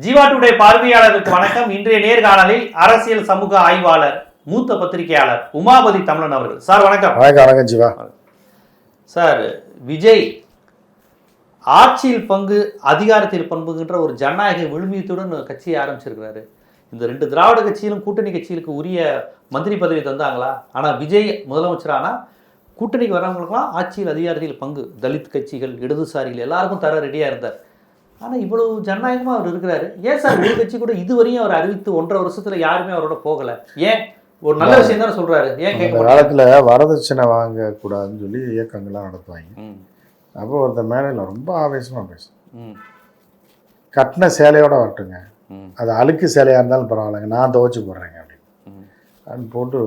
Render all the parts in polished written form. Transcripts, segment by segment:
Jeeva today பார்வையாளருக்கு வணக்கம். இன்றைய நேர்காணலில் அரசியல் சமூக ஆய்வாளர் மூத்த பத்திரிகையாளர் உமாபதி தமிழன் அவர்கள். சார் வணக்கம். வணக்கம் ஜீவா. சார், விஜய் ஆட்சியில் பங்கு அதிகாரத்தில் பண்புகின்ற ஒரு ஜனநாயக விழுமியத்துடன் கட்சியை ஆரம்பிச்சிருக்கிறாரு. இந்த ரெண்டு திராவிட கட்சியிலும் கூட்டணி கட்சிகளுக்கு உரிய மந்திரி பதவி தந்தாங்களா? ஆனால் விஜய் முதலமைச்சரானா கூட்டணிக்கு வரவங்களுக்குலாம் ஆட்சியில் அதிகாரத்தில் பங்கு, தலித் கட்சிகள், இடதுசாரிகள் எல்லாருக்கும் தர ரெடியாக இருந்தார். ஆனால் இவ்வளவு ஜனநாயகமாக அவர் இருக்கிறாரு. ஏன் சார் ஒரு கட்சி கூட இதுவரையும் அவர் அறிவித்து 1.5 வருஷத்துல யாருமே அவரோட போகலை? ஏன்? ஒரு நல்ல விஷயம் தானே சொல்றாரு, ஏன் கேட்க காலத்தில் வரதட்சணை வாங்கக்கூடாதுன்னு சொல்லி இயக்கங்கள்லாம் நடத்துவாங்க. அப்போ ஒருத்தர் மேடையில் ரொம்ப ஆவேசமாக பேசும், கட்டின சேலையோட வரட்டுங்க, அது அழுக்கு சேலையாக இருந்தாலும் பரவாயில்லைங்க, நான் துவைச்சி போடுறேங்க அப்படின்னு போட்டு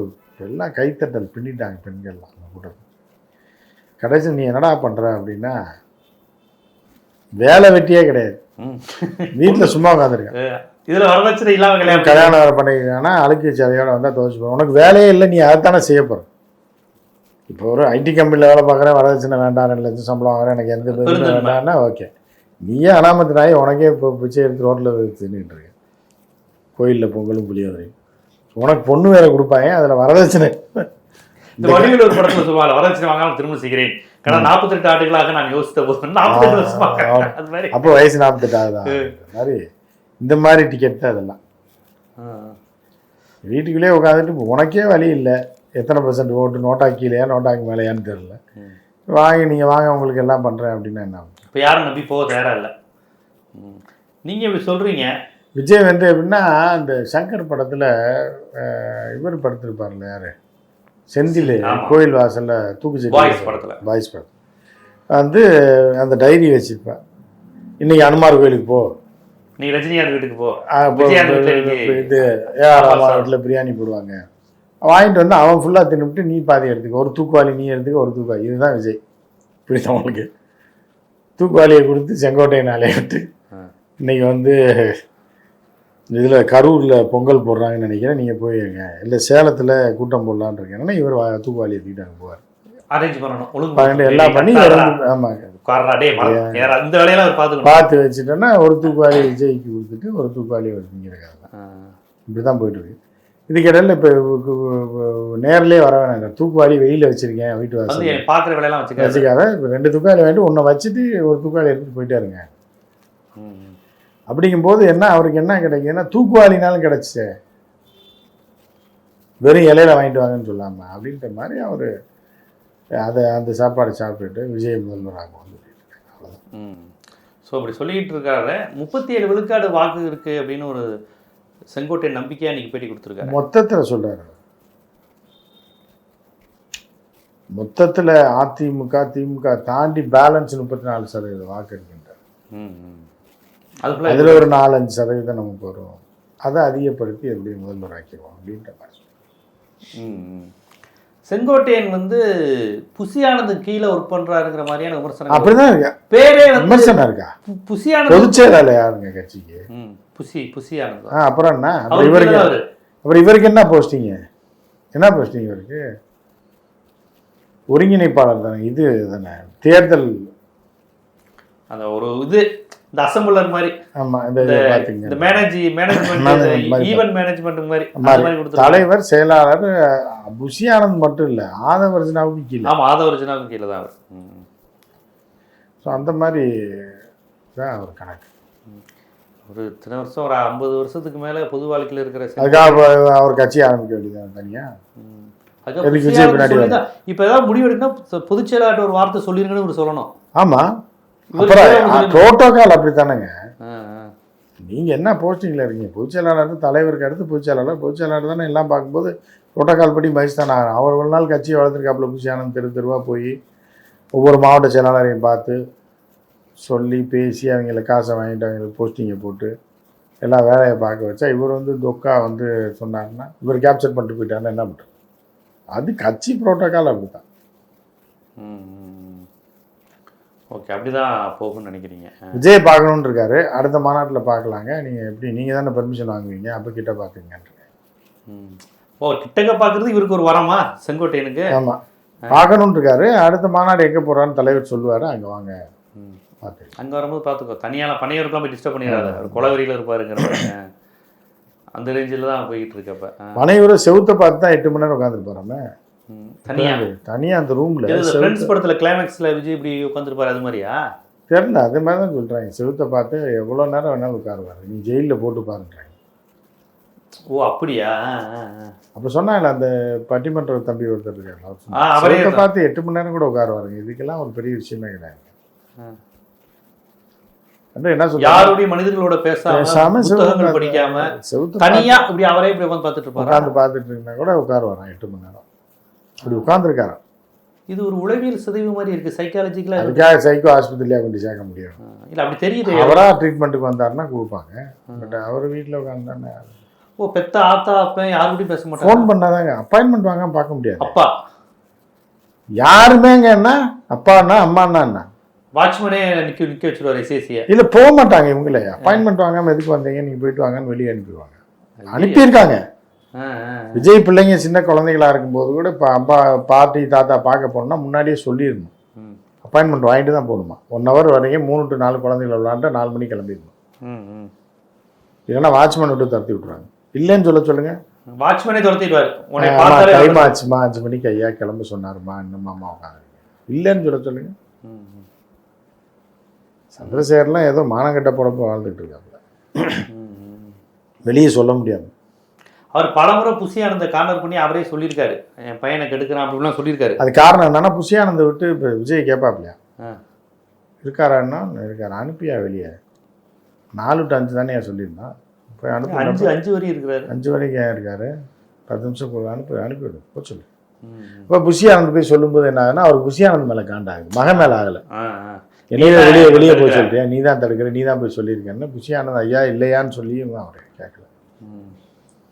எல்லாம் கைத்தட்டல் பின்னிட்டாங்க பெண்கள்லாம் அந்த கூட்டத்தில். கடைசி நீ என்னடா பண்ணுற அப்படின்னா, வேலை வெட்டியே கிடையாது, வீட்டில் சும்மா உட்காந்துருக்கேன், இதில் வரதட்சணை இல்லாமல் கல்யாணம் வேறு பண்ணிக்கிறேன்னா அழுக்கு சேலையோட வந்தால் துவைச்சி போகிறேன், உனக்கு வேலையே இல்லை, நீ அதைத்தானே செய்ய போகிற. இப்போ ஒரு ஐடி கம்பெனியில் வேலை பார்க்குறேன், வரதட்சணை வேண்டாம், 2 லட்சம் சம்பளம் வாங்குறேன், எனக்கு எந்த பெருமை வேண்டாம்னா ஓகே. நீயே அனாமத்து நாய், உனக்கே இப்போ பிச்சை எடுத்து ரோட்டில் தின்னுட்டு இருக்கு, கோயிலில் பொங்கலும் புளியோதரையும், உனக்கு பொண்ணு வேலை கொடுப்பாங்க, அதில் வரதட்சணை. இந்த வடிவில் ஒரு படத்தில் சொல்லுவாங்க, வரதட்சணை வாங்காமல் திரும்ப செய்கிறேன், கடந்த 48 ஆண்டுகளாக நான் யோசித்த போது 48 வருஷமாக, அப்போ வயசு 48 ஆகுதான் மாதிரி. இந்த மாதிரி டிக்கெட் தான் அதெல்லாம். வீட்டுக்குள்ளேயே உட்காந்துட்டு உனக்கே வழி இல்லை, எத்தனை % ஓட்டு, நோட்டாக்கு கீழேயா நோட்டாக்கு மேலேயான்னு தெரியல, வாங்கி நீங்கள் வாங்க உங்களுக்கு எல்லாம் பண்ணுறேன் அப்படின்னா என்ன ஆகும்? இப்போ யாரும் நம்பி போக தயாரா இல்லை. நீங்கள் இப்படி சொல்கிறீங்க. விஜய் வந்து எப்படின்னா, இந்த சங்கர் படத்தில் இவர் படுத்திருப்பார்ல, யார், செந்தில், கோயில் வாசலில் தூக்குச்சட்டி படத்தில், பாய்ஸ் படம் வந்து அந்த டைரி வச்சுருப்பேன், இன்றைக்கி அனுமார் கோயிலுக்கு போ, நீ ரஜினிகாந்த் வீட்டுக்கு போ, இது வீட்டில் பிரியாணி போடுவாங்க, வாங்கிட்டு வந்து அவன் ஃபுல்லாக தின்னுபிட்டு நீ பாதி எடுத்துக்க, ஒரு தூக்குவாளி நீ எடுத்துக்க, ஒரு தூக்குவாளி. இதுதான் விஜய். புரியுது அவங்களுக்கு? தூக்குவாளியை கொடுத்து செங்கோட்டையை நாளே விட்டு இன்றைக்கி வந்து இதில் கரூரில் பொங்கல் போடுறாங்கன்னு நினைக்கிறேன், நீங்கள் போயிருங்க, இல்லை சேலத்தில் கூட்டம் போடலான்னு இருக்கேன்னா இவர் தூக்குவாளியை தூக்கிட்டு அங்கே போவார், அரேஞ்ச் பண்ணணும், எல்லாம் பண்ணி. ஆமாம், இந்த வேலையெல்லாம் பார்த்து வச்சுட்டோன்னா ஒரு தூக்குவாளி விஜய்க்கு கொடுத்துட்டு ஒரு தூக்குவாளி அவர் திங்கிறக்காக இப்படி தான் போயிட்டுருக்கு. இதுக்கிடையில் இப்போ நேரிலே வர வேணாம், தூக்குவாளி வெயிலில் வச்சுருக்கேன், வீட்டு வாசல் பார்க்குற வேலையெல்லாம் வச்சுக்காத, இப்போ 2 தூக்குவாளி வாங்கிட்டு ஒன்றை வச்சுட்டு ஒரு தூக்குவாளி எடுத்துகிட்டு போயிட்டாருங்க. அப்படிங்கும்போது என்ன அவருக்கு என்ன கிடைக்குன்னா, தூக்குவாளினாலும் கிடச்சிச்சு, வெறும் இலையில வாங்கிட்டு வாங்கன்னு சொல்லாமல் அப்படின்ற மாதிரி அவர் அதை அந்த சாப்பாடு சாப்பிட்டுட்டு விஜய் முதல்வராக வந்து அவ்வளோதான். ஸோ அப்படி சொல்லிக்கிட்டு இருக்காரு. 37 விழுக்காடு வாக்கு இருக்குது அப்படின்னு ஒரு செங்கோட்டை நம்பிக்கையாக இன்றைக்கி பேட்டி கொடுத்துருக்காரு. மொத்தத்தில் சொல்கிறார், மொத்தத்தில் அதிமுக திமுக தாண்டி பேலன்ஸ் 34% வாக்கு இருக்கின்றார். அதில் ஒரு 4-5% நமக்கு வரும், அதை அதிகப்படுத்தி எப்படி முதல்வர் ஆக்கிடுவோம் அப்படின்ற மாதிரி. செங்கோட்டையன் வந்து புசியானது கீழே ஒர்க் பண்றாருங்கிற மாதிரியான விமர்சனம் அப்படிதான் இருக்கா, பேரே விமர்சனம் இருக்கா. புசியானது பொதுச்செயலாளர் யாருங்க கட்சிக்கு? புசியானது. அப்புறம் என்ன, அப்புறம் இவருக்கு என்ன போஸ்டிங்க, என்ன போஸ்டிங் இவருக்கு? ஒருங்கிணைப்பாளர் தானே, இது தானே தேர்தல் அந்த ஒரு இது, இந்த அசம்பிளர் மாதிரி. ஆமா, இந்த மேனேஜ்மெண்ட் ஈவென்ட் மேனேஜ்மெண்ட் மாதிரி தலைவர் செயலாளர். புஷியானந்த் மட்டும் இல்லை, ஆதவர்ஜனாவுக்கு கீழே. ஆமா, ஆதவர்ஜனாவுக்கு கீழே தான் அவர். ஸோ அந்த மாதிரி தான் அவர் கணக்கு. ஒரு இத்தனை வருஷம், ஒரு 50 வருஷத்துக்கு மேல பொது வாழ்க்கையில் இருக்கிற, அதுக்காக அவர் கட்சி ஆரம்பிக்க வேண்டியது தனியா. இப்ப ஏதாவது முடிவு எடுக்கணும், பொதுச் செயலாளர் ஒரு வார்த்தை சொல்லிருங்கன்னு சொல்லணும். ஆமா, புரோட்டோகால் அப்படித்தானேங்க. நீங்க என்ன போஸ்டிங்ல இருக்கீங்க, பொதுச்செயலாளர், தலைவருக்கு அடுத்து பொதுச்செயலாளர், பொதுச்செயலாளர் தானே எல்லாம் பார்க்கும்போது புரோட்டோகால் படி மகிழ்ச்சி தானே. அவர் ஒரு நாள் கட்சியை வளர்த்துருக்காப்புல, புஷியானந்த் தெருவாக போய் ஒவ்வொரு மாவட்ட செயலாளரையும் பார்த்து சொல்லி பேசி அவங்கள காசை வாங்கிட்டு அவங்களுக்கு போஸ்டிங்கை போட்டு எல்லாம் வேலையை பார்க்க வச்சா, இவர் வந்து தொக்கா வந்து சொன்னாருன்னா, இவர் கேப்சர் பண்ணிட்டு போயிட்டாருன்னா என்ன பண்ணுறது? அது கட்சி புரோட்டோகால் அப்படி தான். ஓகே, அப்படிதான் போகும்னு நினைக்கிறீங்க? விஜய் பார்க்கணுன்னு இருக்காரு, அடுத்த மாநாட்டில் பார்க்கலாங்க. நீங்கள் எப்படி, நீங்கள் தானே பெர்மிஷன் வாங்குவீங்க, அப்போ கிட்ட பார்க்குங்கன்றீங்க. ஓ, கிட்டக்க பார்க்குறது இவருக்கு ஒரு வரமா செங்கோட்டையனுக்கு? ஆமாம், பார்க்கணுன்னு இருக்காரு. அடுத்த மாநாடு எங்கே போகிறான்னு தலைவர் சொல்லுவார், அங்கே வாங்க பார்த்து அங்கே வரும்போது பார்த்துக்கோ, தனியான பனையூருக்குலாம் போய் டிஸ்டர்ப் பண்ணிடாத, ஒரு கொலவெறியில் இருப்பாருங்கிற மாதிரி. அந்த ரேஞ்சில் தான் போய்கிட்டு இருக்கப்ப. பனையூரை செவுத்தை பார்த்து தான் 8 மணி நேரம் உட்காந்துருப்பாராமே தனியாக அந்த ரூமில். ஃப்ரெண்ட்ஸ் படத்தில் கிளைமேக்ஸில் விஜய் இப்படி உட்காந்துருப்பாரு, அது மாதிரியா? தெரியல, அது மாதிரி தான் சொல்கிறாங்க. செவுத்தை பார்த்து எவ்வளோ நேரம் வேணாலும் உட்காருவார், நீ ஜெயிலில் போட்டு பாருன்றாங்க. ஓ அப்படியா? அப்போ சொன்னாங்கல்ல அந்த பட்டிமன்ற தம்பி ஒருத்தர் இருக்காரு, அவரை பார்த்து 8 மணி நேரம் கூட உட்காருவாருங்க. இதுக்கெல்லாம் ஒரு பெரிய விஷயமே கிடையாது. என்ன சொல்ற, யாருடைய மனிதர்களோட பேசாம புத்தகங்கள் படிக்காம தனியா இப்படி அவரே இப்படி உட்காந்து பார்த்துட்டு இருப்பாரு. உட்காந்து பார்த்துட்டு இருந்தா கூட உட்காருவாராம் 8 மணி நேரம். அப்படி உட்காந்துருக்காராம். இது ஒரு உளவியல் சிதைவு மாதிரி இருக்கு, சைக்காலஜிக்கலா. அதுக்காக சைக்கோ ஆஸ்பத்திரியா கொண்டு சேர்க்க முடியும் இல்ல? அப்படி தெரியுது. அவரா ட்ரீட்மெண்ட்டுக்கு வந்தாருன்னா கொடுப்பாங்க. பட் அவர் வீட்டில் உட்காந்துதானே. ஓ, பெத்த ஆத்தா அப்பன் யாருக்கூடயும் பேச மாட்டாங்க. ஃபோன் பண்ணாதாங்க அப்பாயின்மெண்ட் வாங்க பார்க்க முடியாது. அப்பா யாருமேங்க என்ன அப்பான்னா அம்மான்னா என்ன வாட்ச்மேனே நிக்க வச்சிருவாரு எஸ்ஏசியை. இல்லை போக மாட்டாங்க இவங்களே. அப்பாயின்மெண்ட் வாங்காமல் எதுக்கு வந்தீங்க, நீங்கள் போயிட்டு வாங்கன்னு வெளியே அனுப்பிடுவாங்க. அனுப்பியிருக்காங்க. விஜய் பிள்ளைங்க சின்ன குழந்தைகளா இருக்கும்போது கூட இப்போ அப்பா பாட்டி தாத்தா பார்க்க போனோம்னா முன்னாடியே சொல்லிடணும். அப்பாயின்மெண்ட் வாங்கிட்டு தான் போகணுமா. 1 ஹவர் வரைக்கும் 3 to 4 குழந்தைகள் விளாண்டு 4 மணிக்கு கிளம்பிடணும். இல்லைன்னா வாட்ச்மேன் விட்டு துரத்தி விட்டுருவாங்க. இல்லைன்னு சொல்லுங்க, வாட்ச்மேனே துரத்திடுவார். டைம் ஆச்சுமா, 5 மணிக்கு ஐயா கிளம்ப சொன்னாருமா, இன்னும் அம்மா உட்காந்து இல்லைன்னு சொல்லுங்க. சந்திரசேகர்லாம் ஏதோ மானங்கட்ட பொழப்பு வாழ்ந்துட்டு இருக்காப்புல, வெளியே சொல்ல முடியாது. அவர் பலமுறை புசியானந்த கார்னர் பண்ணி அவரே சொல்லியிருக்காரு, என் பையனை கெடுக்கிறான் அப்படின்லாம் சொல்லியிருக்காரு. அது காரணம் என்னன்னா, புசியானந்த விட்டு இப்போ விஜய் கேட்பாப்லையா இருக்காரான்னா, இருக்காரு அனுப்பியா வெளியே 4 to 5 தானே சொல்லியிருந்தான். போய் அனுப்பி 5 வரையும் இருக்கிறாரு. 5 வரைக்கும் ஏன் இருக்காரு, 10 நிமிஷம் அனுப்பிவிடு போ சொல்லு. இப்போ புசியானந்த் போய் சொல்லும்போது என்ன ஆகுதுன்னா, அவர் புசியானந்த் மேலே காண்டாகுது, மகன் மேலே ஆகலை. என்னையே வெளியே போய் சொல்லிட்டேன், நீ தான் தடுக்கிற, நீ தான் போய் சொல்லியிருக்கேன்னு புசியானந்த் ஐயா இல்லையான்னு சொல்லியும் அவர் கேட்கல.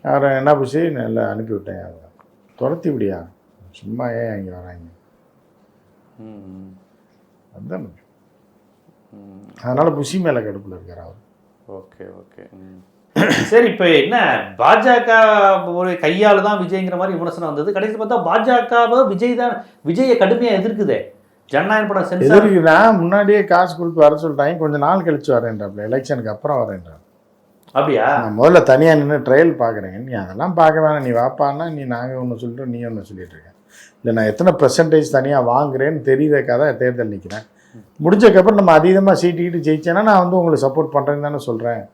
அவரை என்ன புசி நல்லா அனுப்பிவிட்டேன், துரத்தி விடியா, சும்மா ஏன் இங்கே வராங்க அதுதான். அதனால புசி மேலே கடுப்பில் இருக்கார் அவர். ஓகே ஓகே சரி. இப்போ என்ன பாஜக ஒரு கையால் தான் விஜய்ங்கிற மாதிரி விமர்சனம் வந்தது. கடைசி பார்த்தா பாஜகவை விஜய் தான் விஜயை கடுமையாக எதிர்க்குதே. ஜனநாயக படம் எதிர்க்குன்னா முன்னாடியே காசு கொடுத்து வர சொல்லிட்டாங்க, கொஞ்சம் நாள் கழிச்சு வரேன்றாப்ல, எலெக்ஷனுக்கு அப்புறம் வரேன்றான். அப்படியா? நான் முதல்ல தனியாக நின்று ட்ரையல் பார்க்குறேங்க, நீ அதெல்லாம் பார்க்க வேணாம், நீ வாப்பான்னா நீ நாங்கள் ஒன்று சொல்லிட்டோம், நீ ஒன்று சொல்லிட்டு இருக்கேன். இல்லை நான் எத்தனை % தனியாக வாங்குறேன்னு தெரியுறதுக்காக தான் தேர்தல் நிற்கிறேன். முடிஞ்சதுக்கப்புறம் நம்ம அதிகமாக சீட்டு ஜெயிச்சேன்னா நான் வந்து உங்களுக்கு சப்போர்ட் பண்ணுறேன்னு தானே சொல்கிறேன்.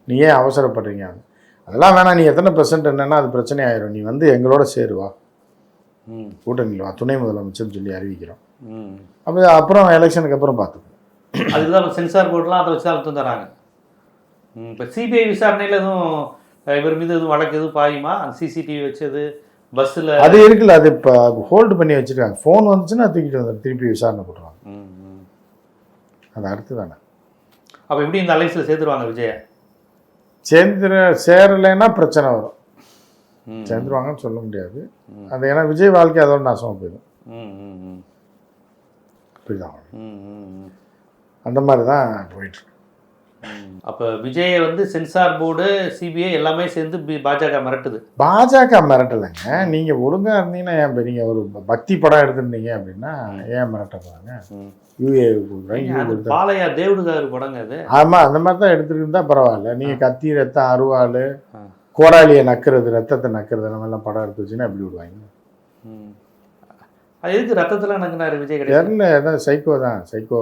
நீ ஏன் அவசரப்படுறீங்க? அதெல்லாம் வேணாம், நீ எத்தனை % என்னன்னா அது பிரச்சனை ஆயிரும், நீ வந்து எங்களோட சேருவா, கூட்டணியில் வா, துணை முதலமைச்சர்னு சொல்லி அறிவிக்கிறோம். அப்போ அப்புறம் எலெக்ஷனுக்கு அப்புறம் பார்த்துக்கோம். அதுக்கு தான் சென்சார் போர்டெலாம் அதை வச்சு தான் தராங்க. இப்போ சிபிஐ விசாரணையில் எதுவும் இவர் மீது எதுவும் வழக்கு எதுவும் பாயுமா? அந்த சிசிடிவி வச்சது பஸ்ஸில் அது இருக்குல்ல, அது இப்போ ஹோல்டு பண்ணி வச்சுருக்காங்க. ஃபோன் வந்துச்சுன்னா தூக்கிட்டு வந்து திருப்பி விசாரணை போட்டுருவாங்க. அது அடுத்து தானே. அப்போ எப்படி இந்த அலைன்ஸில் சேர்த்துருவாங்க விஜயை? சேரலைன்னா பிரச்சனை வரும். சேர்ந்துருவாங்கன்னு சொல்ல முடியாது. அது ஏன்னா விஜய் வாழ்க்கை அதோட நாசமாக போயிடும். அப்படிதான் அந்த மாதிரி தான் போயிட்டு. அப்போ விஜயை வந்து சென்சார் போர்டு சிபிஐ எல்லாமே சேர்ந்து பாஜக மிரட்டுது. பாஜக மிரட்டலைங்க. நீங்கள் ஒழுங்காக இருந்தீங்கன்னா ஏன் நீங்கள் ஒரு பக்தி படம் எடுத்துருந்தீங்க அப்படின்னா ஏன் மிரட்டுறாங்க? பாலையா தேவடுகாரு படங்க அது. ஆமாம், அந்த மாதிரி தான் எடுத்துருந்தா பரவாயில்ல. நீங்கள் கத்தி ரத்தம் அருவாள் கோடாலியை நக்கிறது, ரத்தத்தை நக்கிறது, நம்ம எல்லாம் படம் எடுத்து வச்சுன்னா எப்படி விடுவாங்க? அது எதுக்கு ரத்தத்தில் நக்கினாரு விஜய்? தெரியல, ஏதாவது சைக்கோ தான். சைக்கோ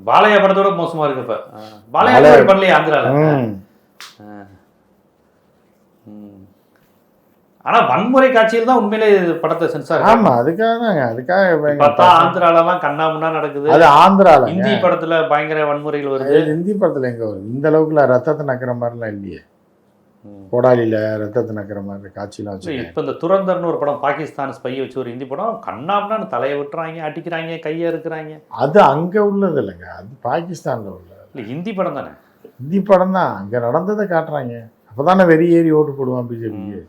பாலையா படத்தோட மோசமா இருக்கு. இப்ப பாலையா பண்ணலையே ஆந்திரால. ஆனா வன்முறை காட்சியில் தான் உண்மையிலே படத்தை சென்சார். ஆமா, அதுக்காக ஆந்திராலாம் கண்ணா முன்னா நடக்குது. அது ஆந்திரால. ஹிந்தி படத்துல பயங்கர வன்முறைகள் வருது. ஹிந்தி படத்துல எங்க வருது? இந்த அளவுக்குலாம் ரத்தத்தை நக்கிற மாதிரிலாம் இல்லையே. கோடாலியில் ரத்தத்தை நக்கிற மாதிரி காட்சியெலாம் வச்சு. இப்போ இந்த துரந்தர்னு ஒரு படம், பாகிஸ்தான் ஸ்பையை வச்சு ஒரு ஹிந்தி படம், கண்ணாம்னா தலையை விட்டுறாங்க, அடிக்கிறாங்க, கையை இருக்கிறாங்க. அது அங்கே உள்ளது இல்லைங்க, அது பாகிஸ்தானில் உள்ளது. இல்லை, ஹிந்தி படம் தானே. ஹிந்தி படம் தான், அங்கே நடந்ததை காட்டுறாங்க. அப்போ தானே வெறி ஏறி ஓட்டு போடுவான் பிஜேபிக்கு.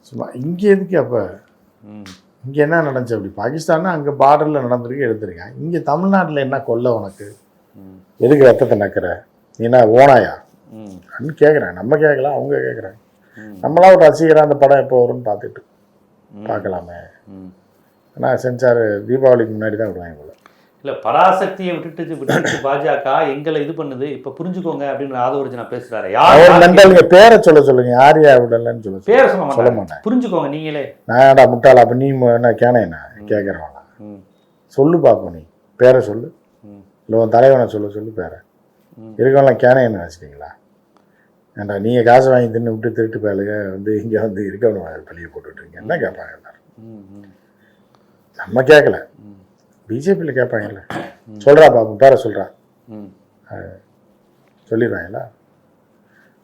சும்மா இங்கே எதுக்கு? அப்போ இங்கே என்ன நடந்துச்சு? அப்படி பாகிஸ்தான்னா அங்கே பார்டரில் நடந்திருக்கு, எடுத்துருக்கேன். இங்கே தமிழ்நாட்டில் என்ன கொல்ல உனக்கு? எதுக்கு ரத்தத்தை நக்கிற? நீ என்ன ஓனாயா அப்படின்னு கேட்குறாங்க. நம்ம கேட்கலாம், அவங்க கேட்குறாங்க. நம்மளாம் ஒரு ரசிகராக அந்த படம் எப்போ வரும்னு பார்த்துட்டு பார்க்கலாமே. ஆனால் சென்சார் தீபாவளிக்கு முன்னாடி தான் விடுவாங்க போல. இல்ல பராசக்தியை விட்டுட்டு பாஜக எங்களை இது பண்ணுது இப்ப புரிஞ்சுக்கோங்க அப்படின்னு ஆதவர்ஜனா பேசுறாரு. அவர் நண்பர்களுக்கு பேரை சொல்லுங்க, யாரையா விடலன்னு பேரை சொல்ல மாட்டேன். புரிஞ்சுக்கோங்க நீங்களே. நான்டா முட்டாளா, அப்ப நீ என்ன கேனேண்ணா கேட்கறவனா சொல்லு பாப்போம், நீ பேரை சொல்லு, இல்லை உன் தலைவனை சொல்லு பேரை. இருக்கவங்களாம் கேனைன்னு நினச்சிட்டீங்களா? ஏன்டா நீங்கள் காசு வாங்கி தின்னு விட்டு திருட்டு பேலுங்க வந்து இங்கே வந்து இருக்கவனு பள்ளியை போட்டுட்ருங்க, என்ன கேட்பாங்க எல்லாரும்? நம்ம கேட்கல, பிஜேபியில் கேட்பாங்கல்ல. சொல்கிறா பாப்போம், பேரை சொல்கிறா, சொல்லிடுவாங்களா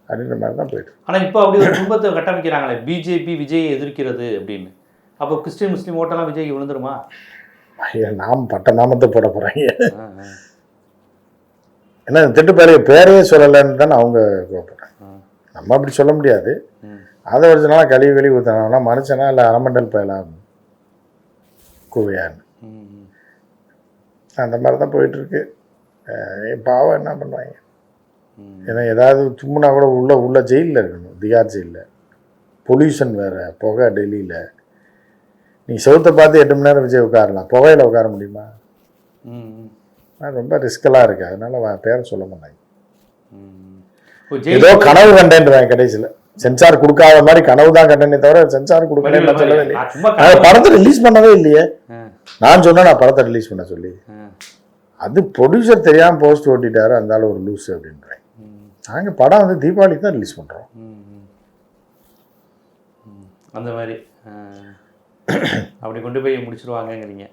அப்படின்ற மாதிரி தான் போயிட்டு. ஆனால் இப்போ அப்படி ஒரு குடும்பத்தை கட்டமைக்கிறாங்களே, பிஜேபி விஜயை எதிர்க்கிறது அப்படின்னு. அப்போ கிறிஸ்டின் முஸ்லீம் ஓட்டெல்லாம் விஜய்க்கு விழுந்துருமா? ஐயா, நாம் பட்ட நாமத்தை போட போகிறாங்க. ஏன்னா திட்டுப்பாளைய பேரையே சொல்லலைன்னு தானே அவங்க கோப்படுறாங்க. நம்ம அப்படி சொல்ல முடியாது. அதை ஒரு நாளாக கழுவி ஊற்றினா மனுஷனா இல்லை அரமண்டல் பயலாம் கூவையான்னு அந்த மாதிரி தான் போயிட்டுருக்கு. பாவம் என்ன பண்ணுவாங்க? ஏன்னா ஏதாவது சும்முனா கூட உள்ள ஜெயிலில் இருக்கணும், திகார் ஜெயிலில். பொல்யூஷன் வேறு, புகை டெல்லியில். நீ செவுத்தை பார்த்து 8 மணி நேரம் விஜய் உட்காரலாம், புகையில் உட்கார முடியுமா? ரொம்ப ரிஸ்கெல்லாம் இருக்குது. அதனால பேரை சொல்ல மாட்டாங்க. ஏதோ கனவு கண்டேன்றாங்க கடைசியில். சென்சார் கொடுக்காத மாதிரி கனவு தான் கண்டனே தவிர சென்சார் கொடுக்கலன்னு சொல்லவே இல்லையே. படத்தை ரிலீஸ் பண்ணவே இல்லையே. நான் சொன்னேன் நான் படத்தை ரிலீஸ் பண்ண சொல்லி. அது ப்ரொடியூசர் தெரியாமல் போஸ்ட் ஓட்டிட்டாரு, அந்தாலும் ஒரு லூஸ் அப்படின்றேன். நாங்கள் படம் வந்து தீபாவளிக்கு தான் ரிலீஸ் பண்ணுறோம். அந்த மாதிரி அப்படி கொண்டு போய் முடிச்சிருவாங்கங்கிறீங்க.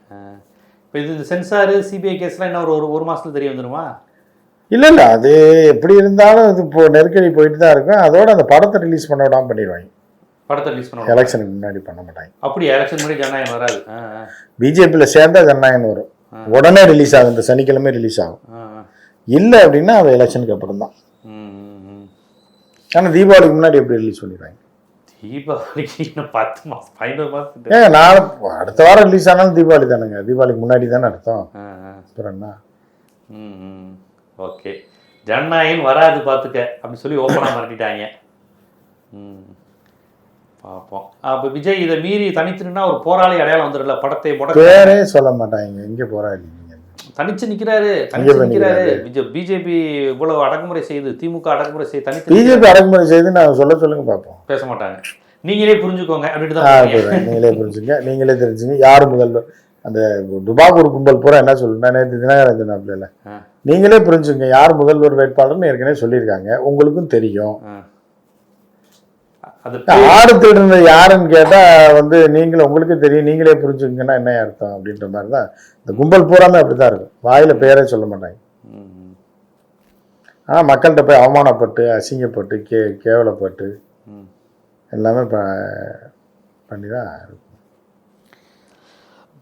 இப்போ இது சென்சாரு சிபிஐ கேஸ்லாம் என்ன ஒரு மாதத்துல தெரிய வந்துடுமா? இல்லை அது எப்படி இருந்தாலும் இது இப்போ நெருக்கடி போயிட்டு தான் இருக்கும். அதோட அந்த படத்தை ரிலீஸ் பண்ண விடாமல் பண்ணிடுவாங்க. படத்தை ரிலீஸ் பண்ண எலெக்ஷனுக்கு முன்னாடி பண்ண மாட்டாங்க. அப்படி எலெக்ஷன் முன்னாடி ஜனநாயகம் வராது. பிஜேபியில் சேர்ந்தா ஜனநாயகம் வரும், உடனே ரிலீஸ் ஆகும், இந்த சனிக்கிழமை ரிலீஸ் ஆகும். இல்லை அப்படின்னா அது எலெக்ஷனுக்கு அப்புறம் தான். ஆனால் தீபாவளிக்கு முன்னாடி எப்படி ரிலீஸ் பண்ணிடுவாங்க? தீபாவளிக்கு இன்னும் 10 மாதம் 15 மாதம். நானும் அடுத்த வாரம் ரிலீஸ் ஆனாலும் தீபாவளி தானுங்க, தீபாவளிக்கு முன்னாடி தானே அர்த்தம். அப்புறம் என்ன? ஓகே, ஜனநாயகம் வராது பார்த்துக்க அப்படின்னு சொல்லி ஓப்பனாக மாட்டிட்டாங்க. பார்ப்போம். அப்போ விஜய் இதை மீறி தனித்துனா ஒரு போராளி அடையாளம் வந்துடல. படத்தை பேரே சொல்ல மாட்டாங்க. எங்கே போராளி? தனிச்சு நிற்கிறாரு. பிஜேபி இவ்வளவு அடக்குமுறை செய்து, திமுக அடக்குமுறை செய்து, தனித்து பிஜேபி அடக்குமுறை செய்து நான் சொல்லுங்க பார்ப்போம். பேச மாட்டாங்க. நீங்களே புரிஞ்சுக்கோங்க அப்படின்ட்டு தான். நீங்களே புரிஞ்சுங்க, நீங்களே தெரிஞ்சுங்க யார் முதல்வர். அந்த துபாகூர் கும்பல் பூரா என்ன சொல்லுங்க, நேற்று தினகரன் சொன்னாப்ல, நீங்களே புரிஞ்சுங்க யார் முதல்வர் வேட்பாளர்னு ஏற்கனவே சொல்லியிருக்காங்க, உங்களுக்கும் தெரியும். ஆடு திருடுறது யாருன்னு கேட்டா வந்து நீங்களும் உங்களுக்கு தெரியும், நீங்களே புரிஞ்சுங்கன்னா என்ன அர்த்தம் அப்படின்ற மாதிரி தான் இந்த கும்பல் பூராமே அப்படிதான் இருக்கும். வாயில பேரே சொல்ல மாட்டாங்க. ஆனா மக்கள்கிட்ட போய் அவமானப்பட்டு, அசிங்கப்பட்டு, கேவலப்பட்டு எல்லாமே பண்ணிதான் இருக்கும்.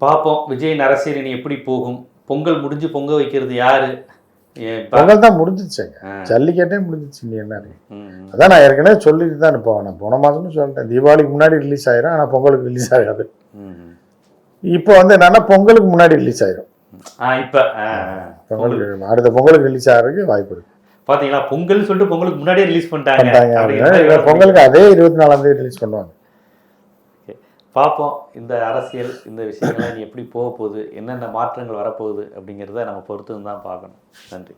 பார்ப்போம் விஜயின் அரசியல் இனி எப்படி போகும். பொங்கல் முடிஞ்சு பொங்க வைக்கிறது யாரு? பொங்கல் தான் முடிஞ்சிச்சுங்க, ஜல்லிக்கட்டே முடிஞ்சிச்சு. நீ என்ன அதான் நான் ஏற்கனவே சொல்லிட்டு தான் இருப்போம். நான் போன மாதம்னு சொல்லிட்டேன், தீபாவளிக்கு முன்னாடி ரிலீஸ் ஆயிரும், ஆனால் பொங்கலுக்கு ரிலீஸ் ஆகாது. இப்போ வந்து என்னன்னா பொங்கலுக்கு முன்னாடி ரிலீஸ் ஆயிரும். இப்போ பொங்கலுக்கு அடுத்த பொங்கலுக்கு ரிலீஸ் ஆகிறதுக்கு வாய்ப்பு இருக்கு. பார்த்தீங்களா, பொங்கல் சொல்லிட்டு பொங்கலுக்கு முன்னாடியே ரிலீஸ் பண்ணிட்டாங்க. பொங்கலுக்கு அதே 24ஆம் தேதி ரிலீஸ் பண்ணுவாங்க. பார்ப்போம் இந்த அரசியல், இந்த விஷயங்கள்லாம் எப்படி போக போகுது, என்னென்ன மாற்றங்கள் வரப்போகுது அப்படிங்கிறத நம்ம பொறுத்து தான் பார்க்கணும். நன்றி.